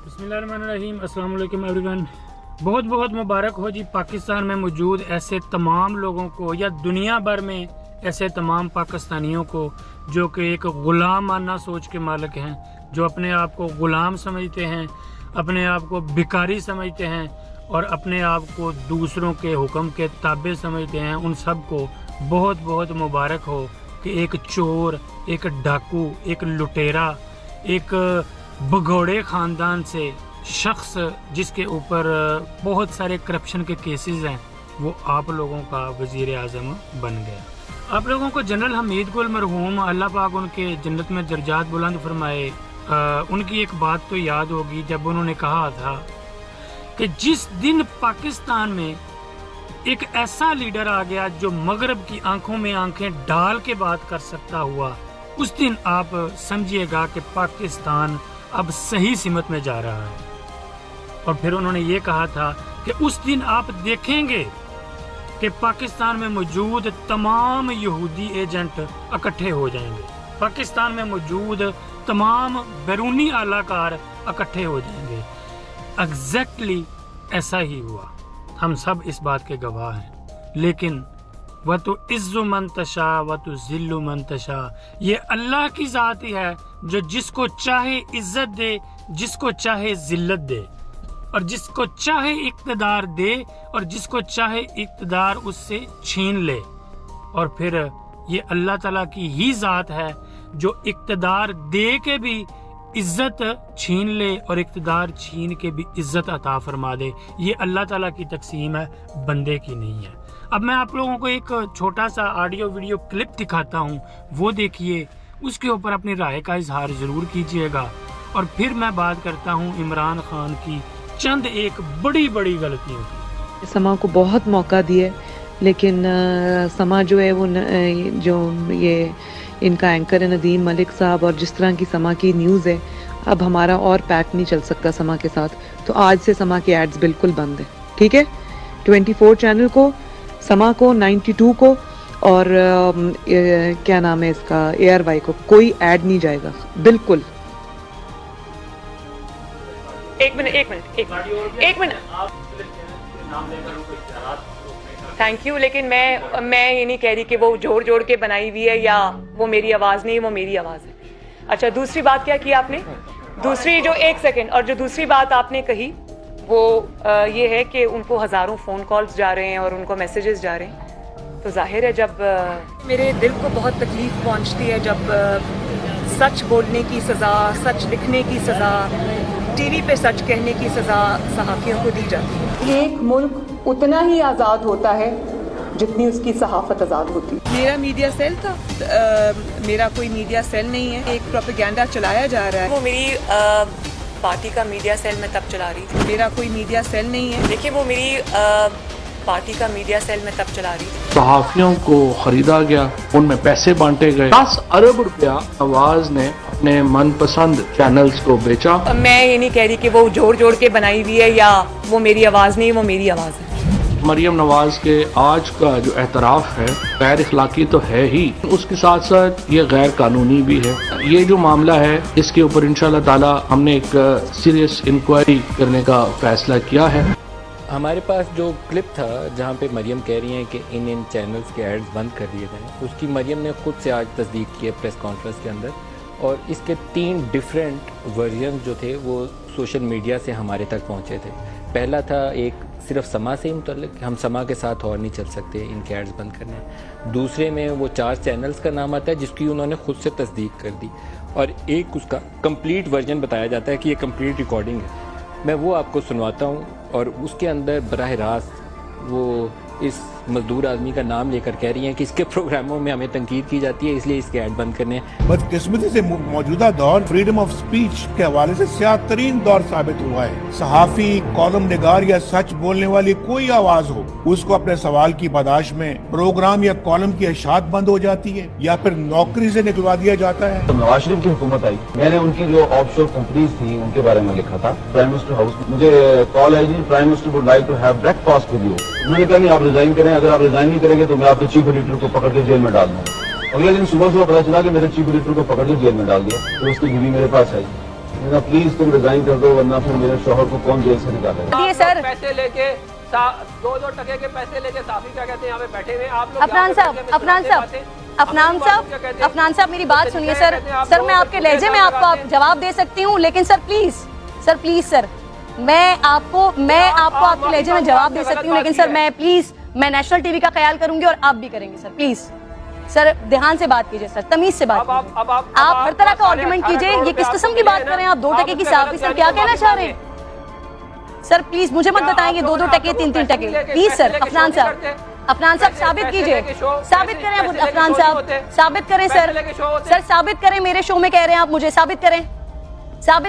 बिस्मिल्लाहिर्रहमानिर्रहीम। अस्सलाम वालेकुम एवरीवन। बहुत बहुत मुबारक हो जी पाकिस्तान में मौजूद ऐसे तमाम लोगों को या दुनिया भर में ऐसे तमाम पाकिस्तानियों को जो कि एक ग़ुलामाना सोच के मालिक हैं, जो अपने आप को ग़ुलाम समझते हैं, अपने आप को भिखारी समझते हैं और अपने आप को दूसरों के हुक्म के ताबे समझते हैं। उन सब को बहुत बहुत मुबारक हो कि एक चोर, एक डाकू, एक लुटेरा, एक भगोड़े ख़ानदान से शख्स जिसके ऊपर बहुत सारे करप्शन के केसेस हैं, वो आप लोगों का वज़ीर आज़म बन गया। आप लोगों को जनरल हमीद गुल मरहूम अल्लाह पाक उनके जन्नत में दर्जात बुलंद फरमाए, उनकी एक बात तो याद होगी जब उन्होंने कहा था कि जिस दिन पाकिस्तान में एक ऐसा लीडर आ गया जो मगरब की आंखों में आंखें डाल के बात कर सकता हुआ, उस दिन आप समझिएगा कि पाकिस्तान अब सही सिमत में जा रहा है। और फिर उन्होंने ये कहा था कि उस दिन आप देखेंगे कि पाकिस्तान में मौजूद तमाम यहूदी एजेंट इकट्ठे हो जाएंगे, पाकिस्तान में मौजूद तमाम बैरूनी आलाकार इकट्ठे हो जाएंगे। एग्जैक्टली ऐसा ही हुआ, हम सब इस बात के गवाह हैं। लेकिन व तो इज़्ज़ु मन तशा व तो ज़िल्लु मन तशा, ये अल्लाह की ज़ात ही है जो जिसको चाहे इज्जत दे, जिसको चाहे जिल्लत दे, और जिसको चाहे इक़्तिदार दे और जिसको चाहे इक़्तिदार उससे छीन ले। और फिर ये अल्लाह ताला की ही ज़ात है जो इक़्तिदार दे के भी इज्जत छीन ले और इक़्तिदार छीन के भी इज्जत अता फरमा दे। ये अल्लाह ताला की तक़सीम है, बंदे की नहीं है। अब मैं आप लोगों को एक छोटा सा ऑडियो वीडियो क्लिप दिखाता हूँ, वो देखिए, उसके ऊपर अपनी राय का इजहार ज़रूर कीजिएगा। और फिर मैं बात करता हूँ इमरान खान की चंद एक बड़ी बड़ी गलतियों की। समा को बहुत मौका दिए, लेकिन समा जो है वो जो ये इनका एंकर है नदीम मलिक साहब, और जिस तरह की समा की न्यूज़ है, अब हमारा और पैक नहीं चल सकता समा के साथ। तो आज से समा के एड्स बिल्कुल बंद है, ठीक है। 24 चैनल को, समा को, 92 को और क्या नाम है इसका, ARY को कोई ऐड नहीं जाएगा बिल्कुल। एक मिनट थैंक यू। लेकिन मैं ये नहीं कह रही कि वो जोड़ के बनाई हुई है या वो मेरी आवाज़ नहीं, वो मेरी आवाज़ है। अच्छा, दूसरी बात क्या की आपने, दूसरी जो एक सेकंड, और जो दूसरी बात आपने कही वो ये है कि उनको हज़ारों फ़ोन कॉल्स जा रहे हैं और उनको मैसेजेस जा रहे हैं। तो जाहिर है जब मेरे दिल को बहुत तकलीफ़ पहुंचती है जब सच बोलने की सज़ा, सच लिखने की सज़ा, टीवी पे सच कहने की सज़ा सहाफ़ियों को दी जाती है। एक मुल्क उतना ही आज़ाद होता है जितनी उसकी सहाफ़त आज़ाद होती है। मेरा मीडिया सेल था, मेरा कोई मीडिया सेल नहीं है। एक प्रोपेगेंडा चलाया जा रहा है, वो मेरी पार्टी का मीडिया सेल मैं तब चला रही थी। मेरा कोई मीडिया सेल नहीं है, देखिए वो मेरी पार्टी का मीडिया सेल मैं तब चला रही थी। सहाफियों को खरीदा गया, उनमें पैसे बांटे गए, 10 अरब रुपया आवाज ने अपने मनपसंद चैनल्स को बेचा। मैं ये नहीं कह रही कि वो जोड़ के बनाई हुई है या वो मेरी आवाज नहीं, वो मेरी आवाज है। मरियम नवाज के आज का जो एतराफ़ है गैर इखलाकी तो है ही, उसके साथ साथ ये गैर कानूनी भी है। ये जो मामला है इसके ऊपर इंशाअल्लाह ताला हमने एक सीरियस इंक्वायरी करने का फैसला किया है। हमारे पास जो क्लिप था जहाँ पे मरियम कह रही हैं कि इन चैनल्स के एड्स बंद कर दिए गए, उसकी मरियम ने खुद से आज तस्दीक की है प्रेस कॉन्फ्रेंस के अंदर, और इसके 3 डिफरेंट वर्जन जो थे वो सोशल मीडिया से हमारे तक पहुँचे थे। पहला था एक सिर्फ समा से ही मुतल्लिक, हम समा के साथ और नहीं चल सकते, इनके एड्स बंद करने। दूसरे में वो 4 चैनल्स का नाम आता है जिसकी उन्होंने खुद से तस्दीक कर दी, और एक उसका कंप्लीट वर्जन बताया जाता है कि ये कंप्लीट रिकॉर्डिंग है। मैं वो आपको सुनवाता हूँ, और उसके अंदर बराह रास्त वो इस मजदूर आदमी का नाम लेकर कह रही हैं कि इसके प्रोग्रामों में हमें तनकीद की जाती है, इसलिए इसके ऐड बंद करने। बदकिस्मती से मौजूदा दौर फ्रीडम ऑफ स्पीच के हवाले से स्याह तरीन दौर साबित हुआ है। सहाफी, कॉलम निगार या सच बोलने वाली कोई आवाज हो, उसको अपने सवाल की बर्दाश्त में प्रोग्राम या कॉलम की इशाअत बंद हो जाती है या फिर नौकरी से निकलवा दिया जाता है। तो नवाज शरीफ की हुकूमत आई, मैंने उनकी जो ऑफशोर कंपनीज थी उनके बारे में लिखा था। प्राइम मिनिस्टर हाउस मुझे कॉल आई, prime minister would like to have breakfast with you. उन्होंने कहा आप रिजाइन करें, अगर आप रिजाइन नहीं करेंगे तो मैं आपके चीफ एडिटर को पकड़ के जेल में डाल दूंगा। अगले दिन सुबह पता चला कि मेरे चीफ एडिटर को पकड़ के जेल में डाल दिया। तो उसकी बीवी मेरे पास आई, प्लीज तुम रिजाइन कर दो वरना फिर मेरे शोहर को कौन जेल से निकालेगा। ये सर पैसे लेके 2 टके के पैसे लेके साफी क्या कहते हैं यहाँ पे बैठे हुए आप लोग। अफनान साहब मेरी बात सुनिए सर। सर मैं आपके लहजे में आपको जवाब दे सकती हूँ, लेकिन सर प्लीज सर मैं आपको आपके लहजे में जवाब दे सकती हूँ, लेकिन सर मैं नेशनल टीवी का ख्याल करूंगी और आप भी करेंगे सर। प्लीज सर ध्यान से बात कीजिए सर, तमीज से बात कीजिए। आप हर तरह का आर्गुमेंट कीजिए। ये किस किस्म की बात कर रहे हैं आप? 2 टके की साफी सर क्या कहना चाह रहे हैं सर? प्लीज मुझे मत बताएंगे 2 टके 3 टके। प्लीज सर अफनान साहब साबित कीजिए, साबित करें अफनान साहब, साबित करें सर साबित करें। मेरे शो में कह रहे हैं आप, मुझे साबित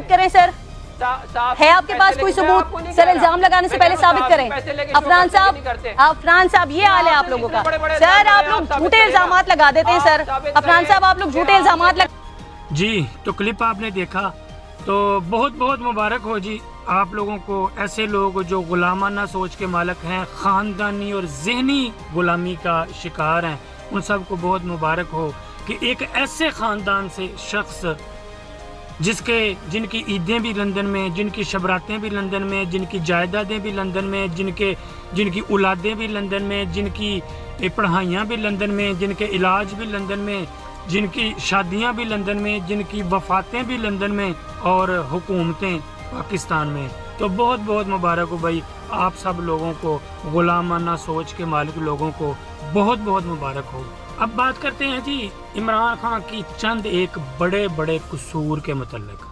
करें सर। है आपके पास कोई सबूत? सर इल्जाम लगाने से पहले साबित करें। अफनान साहब ये हाल है आप लोगों का। सर आप लोग झूठे इल्जाम लगा देते हैं सर। अफनान साहब आप लोग झूठे इल्जाम जी। तो क्लिप आपने देखा, तो बहुत बहुत मुबारक हो जी आप लोगों को। ऐसे लोग जो गुलामाना सोच के मालक हैं, खानदानी और जहनी गुलामी का शिकार हैं, उन सबको बहुत मुबारक हो कि एक ऐसे खानदान से शख्स जिनकी ईदें भी लंदन में, जिनकी शबरातें भी लंदन में, जिनकी जायदादें भी लंदन में, जिनकी औलादें भी लंदन में, जिनकी पढ़ाइयाँ भी लंदन में, जिनके इलाज भी लंदन में, जिनकी शादियाँ भी लंदन में, जिनकी वफातें भी लंदन में और हुकूमतें पाकिस्तान में। तो बहुत बहुत मुबारक हो भाई आप सब लोगों को, गुलामाना सोच के मालिक लोगों को बहुत बहुत मुबारक हो। अब बात करते हैं जी इमरान खान की चंद एक बड़े बड़े कसूर के मुतल्लिक।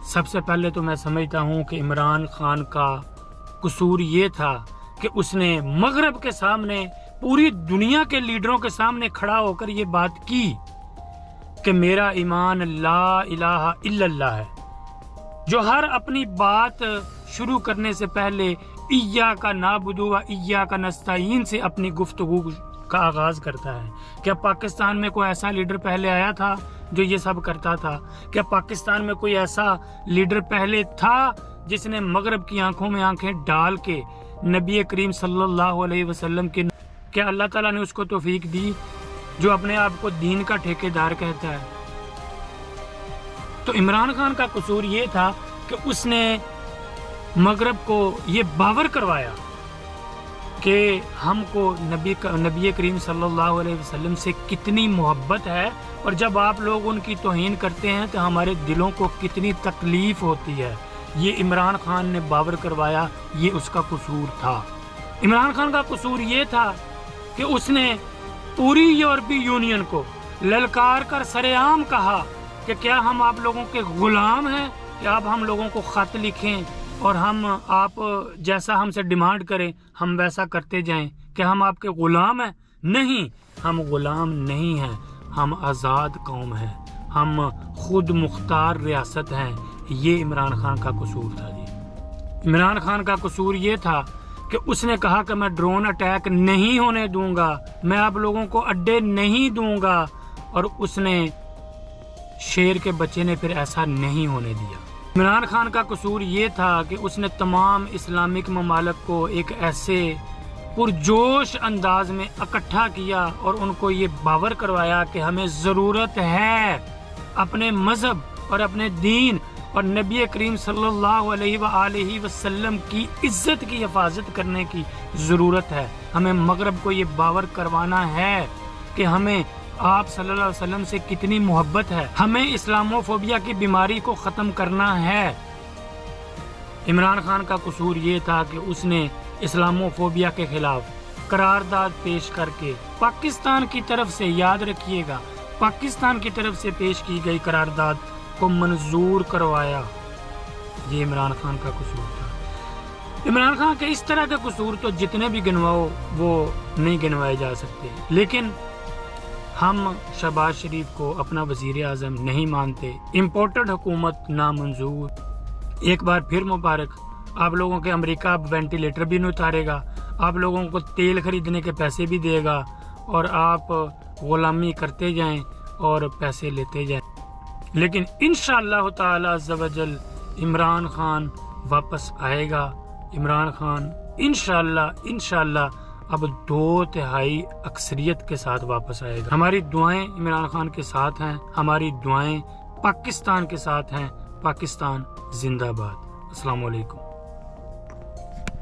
सबसे पहले तो मैं समझता हूँ कि इमरान खान का कसूर ये था कि उसने मगरब के सामने, पूरी दुनिया के लीडरों के सामने खड़ा होकर ये बात की कि मेरा ईमान ला इलाहा इल्लल्लाह है, जो हर अपनी बात शुरू करने से पहले इय्याका नाबुदु व इय्याका नस्तईन से अपनी गुफ्तगू का आगाज करता है। क्या पाकिस्तान में कोई ऐसा लीडर पहले आया था जो ये सब करता था? क्या पाकिस्तान में कोई ऐसा लीडर पहले था जिसने मगरब की आंखों में आंखें डाल के नबी करीम सल्लल्लाहु अलैहि वसल्लम के, क्या अल्लाह ताला ने उसको तौफीक दी जो अपने आप को दीन का ठेकेदार कहता है? तो इमरान खान का कसूर ये था कि उसने मगरब को ये बावर करवाया कि हमको नबी करीम सल्लल्लाहु अलैहि वसल्लम से कितनी मोहब्बत है, और जब आप लोग उनकी तौहीन करते हैं तो हमारे दिलों को कितनी तकलीफ होती है। ये इमरान खान ने बावर करवाया, ये उसका कसूर था। इमरान खान का कसूर ये था कि उसने पूरी यूरोपीय यूनियन को ललकार कर सरेआम कहा कि क्या हम आप लोगों के गुलाम हैं, कि आप हम लोगों को खत लिखें और हम आप जैसा हमसे डिमांड करें हम वैसा करते जाएं? क्या हम आपके गुलाम हैं? नहीं, हम गुलाम नहीं हैं, हम आज़ाद कौम हैं, हम खुद मुख्तार रियासत हैं। ये इमरान खान का कसूर था जी। इमरान खान का कसूर ये था कि उसने कहा कि मैं ड्रोन अटैक नहीं होने दूंगा, मैं आप लोगों को अड्डे नहीं दूंगा, और उसने शेर के बच्चे ने फिर ऐसा नहीं होने दिया। इमरान खान का कसूर ये था कि उसने तमाम इस्लामिक ममालिक को एक ऐसे पुरजोश अंदाज में इकट्ठा किया और उनको ये बावर करवाया कि हमें ज़रूरत है अपने मज़हब और अपने दीन और नबी करीम सल्लल्लाहु अलैहि वसल्लम की इज्जत की हिफाजत करने की ज़रूरत है। हमें मगरब को ये बावर करवाना है कि हमें आप सल्लल्लाहु अलैहि वसल्लम से कितनी मोहब्बत है, हमें इस्लामोफोबिया की बीमारी को ख़त्म करना है। इमरान खान का कसूर ये था कि उसने इस्लामोफोबिया के खिलाफ करारदाद पेश करके पाकिस्तान की तरफ से, याद रखिएगा, पाकिस्तान की तरफ से पेश की गई करारदाद को मंजूर करवाया। ये इमरान खान का कसूर था। इमरान खान के इस तरह के कसूर तो जितने भी गिनवाओ वो नहीं गिनवाए जा सकते, लेकिन हम शहबाज शरीफ को अपना वजीर आज़म नहीं मानते। इम्पोर्टेड हुकूमत नामंजूर। एक बार फिर मुबारक आप लोगों के, अमेरिका अब वेंटिलेटर भी नहीं उतारेगा, आप लोगों को तेल खरीदने के पैसे भी देगा और आप गुलामी करते जाएं और पैसे लेते जाएं। लेकिन इंशाअल्लाह ताला अज़्ज़ा वजल इमरान खान वापस आएगा। इमरान खान इंशाअल्लाह अब 2/3 अक्सरियत के साथ वापस आएगा। हमारी दुआएं इमरान खान के साथ हैं, हमारी दुआएं पाकिस्तान के साथ हैं, پاکستان زندہ باد. السلام علیکم.